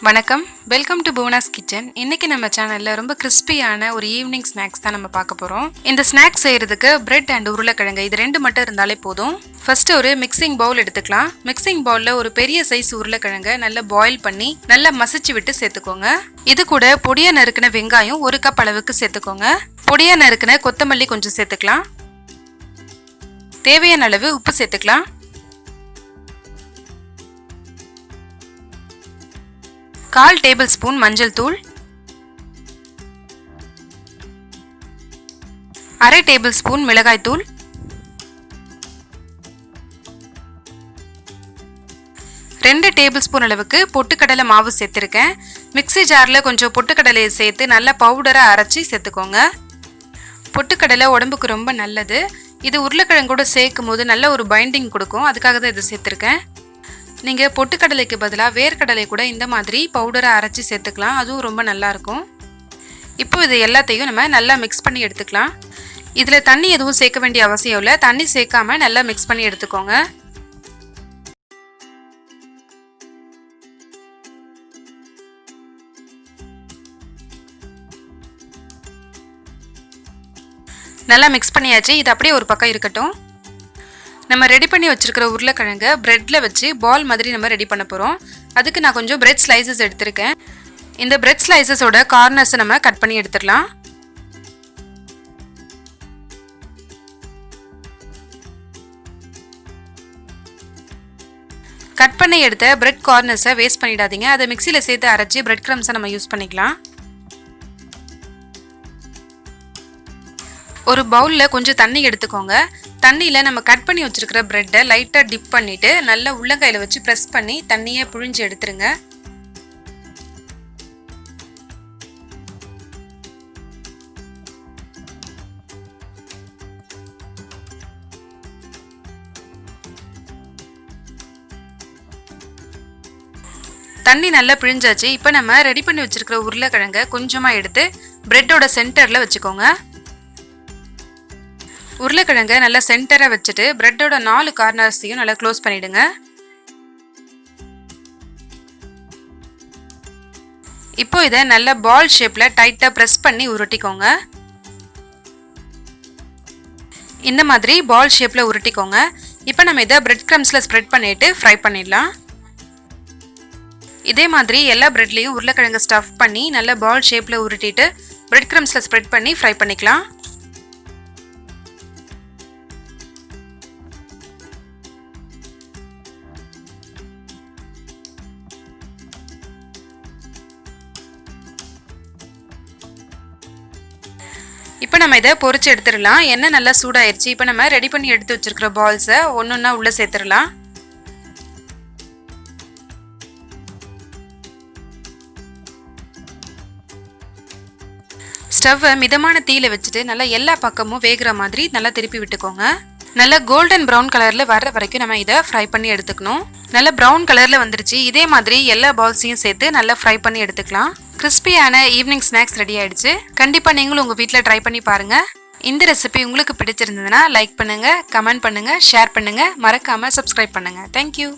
வணக்கம், welcome to Bhuvana's kitchen. இன்னைக்கு நம்ம சேனல்ல ரொம்ப கிறிஸ்பியான ஒரு ஈவினிங் ஸ்நாக்ஸ் தான் நம்ம பார்க்க போறோம். இந்த ஸ்நாக்ஸ் செய்யறதுக்கு பிரெட் அண்ட் உருளைக்கிழங்கு இது ரெண்டு மட்டும் இருந்தாலே போதும். ஃபர்ஸ்ட் ஒரு மிக்சிங் பவுல் எடுத்துக்கலாம். மிக்சிங் பவுல்ல ஒரு பெரிய சைஸ் உருளைக்கிழங்க நல்லா பாயில் பண்ணி நல்லா மசிச்சு விட்டு சேர்த்துக்கோங்க. இது கூட பொடியா நறுக்கின வெங்காயம் 1 கப் அளவுக்கு சேர்த்துக்கோங்க. பொடியா நறுக்கின கொத்தமல்லி கொஞ்சம் சேர்த்துக்கலாம். தேவையான அளவு உப்பு சேர்த்துக்கலாம். 1/4 டேபிள் ஸ்பூன் மஞ்சள் தூள், 1/2 டேபிள் ஸ்பூன் மிளகாய் தூள், 2 டேபிள் ஸ்பூன் அளவுக்கு பொட்டுக்கடலை மாவு சேர்த்திருக்கேன். மிக்ஸி ஜார்ல கொஞ்சம் பொட்டுக்கடலையை சேர்த்து நல்லா பவுடரா அரைச்சி சேர்த்துக்கோங்க. பொட்டுக்கடலை உடம்புக்கு ரொம்ப நல்லது. இது உருளைக்கிழங்கோட சேர்க்கும் போது நல்ல ஒரு பைண்டிங் கொடுக்கும். அதுக்காக தான் இதை சேர்த்திருக்கேன். நீங்கள் பொட்டுக்கடலைக்கு பதிலாக வேர்க்கடலை கூட இந்த மாதிரி பவுடரை அரைச்சி சேர்த்துக்கலாம். அதுவும் ரொம்ப நல்லாயிருக்கும். இப்போ இது எல்லாத்தையும் நம்ம நல்லா மிக்ஸ் பண்ணி எடுத்துக்கலாம். இதில் தண்ணி எதுவும் சேர்க்க வேண்டிய அவசியம் இல்லை. தண்ணி சேர்க்காம நல்லா மிக்ஸ் பண்ணி எடுத்துக்கோங்க. நல்லா மிக்ஸ் பண்ணியாச்சு. இது அப்படியே ஒரு பக்கம் இருக்கட்டும். நம்ம ரெடி பண்ணி வச்சிருக்கிற உருளைக்கிழங்க பிரெட்ல வச்சு பால் மாதிரி நம்ம ரெடி பண்ண போகிறோம். அதுக்கு நான் கொஞ்சம் பிரெட் ஸ்லைசஸ் எடுத்திருக்கேன். இந்த பிரெட் ஸ்லைசஸோட கார்னர்ஸை நம்ம கட் பண்ணி எடுத்துடலாம். கட் பண்ணி எடுத்த பிரெட் கார்னர்ஸை வேஸ்ட் பண்ணிடாதீங்க. அதை மிக்சியில் சேர்த்து அரைச்சி பிரெட் கிரம்ஸை நம்ம யூஸ் பண்ணிக்கலாம். ஒரு பவுலில் கொஞ்சம் தண்ணி எடுத்துக்கோங்க. தண்ணியில் நம்ம கட் பண்ணி வச்சுருக்கிற ப்ரெட்டை லைட்டாக டிப் பண்ணிவிட்டு நல்லா உள்ளங்கையில் வச்சு ப்ரெஸ் பண்ணி தண்ணியை புழிஞ்சு எடுத்துருங்க. தண்ணி நல்லா பிழிஞ்சாச்சு. இப்போ நம்ம ரெடி பண்ணி வச்சுருக்கிற உருளைக்கிழங்கை கொஞ்சமாக எடுத்து ப்ரெட்டோட சென்டரில் வச்சுக்கோங்க. உருளைக்கிழங்கை நல்லா சென்டராக வச்சுட்டு பிரெட்டோட 4 கார்னர்ஸையும் நல்லா க்ளோஸ் பண்ணிடுங்க. இப்போ இதை நல்லா பால் ஷேப்பில் டைட்டாக ப்ரெஸ் பண்ணி உருட்டிக்கோங்க. இந்த மாதிரி பால் ஷேப்பில் உருட்டிக்கோங்க. இப்போ நம்ம இதை பிரெட் கிரம்ஸில் ஸ்ப்ரெட் பண்ணிட்டு ஃப்ரை பண்ணிடலாம். இதே மாதிரி எல்லா பிரெட்லேயும் உருளைக்கிழங்கு ஸ்டஃப் பண்ணி நல்லா பால் ஷேப்பில் உருட்டிட்டு பிரெட் கிரம்ஸில் ஸ்ப்ரெட் பண்ணி ஃப்ரை பண்ணிக்கலாம். இப்போ நம்ம இதை பொரிச்சு எடுத்துடலாம். எண்ணெய் நல்லா சூடாயிருச்சு. இப்போ நம்ம ரெடி பண்ணி எடுத்து வச்சிருக்கிற பால்ஸை ஒன்றொன்னா உள்ளே சேர்த்துடலாம். ஸ்டவ்வை மிதமான தீயில வச்சுட்டு நல்லா எல்லா பக்கமும் வேகிற மாதிரி நல்லா திருப்பி விட்டுக்கோங்க. நல்லா கோல்டன் ப்ரௌன் கலரில் வர்ற வரைக்கும் நம்ம இதை ஃப்ரை பண்ணி எடுத்துக்கணும். நல்லா ப்ரௌன் கலரில் வந்துருச்சு. இதே மாதிரி எல்லா பால்ஸையும் சேர்த்து நல்லா ஃப்ரை பண்ணி எடுத்துக்கலாம். கிறிஸ்பியான ஈவினிங் ஸ்நாக்ஸ் ரெடி ஆயிடுச்சு. கண்டிப்பாக நீங்களும் உங்கள் வீட்டில் ட்ரை பண்ணி பாருங்கள். இந்த ரெசிபி உங்களுக்கு பிடிச்சிருந்ததுன்னா லைக் பண்ணுங்கள், கமெண்ட் பண்ணுங்கள், ஷேர் பண்ணுங்கள், மறக்காமல் சப்ஸ்கிரைப் பண்ணுங்கள். தேங்க்யூ.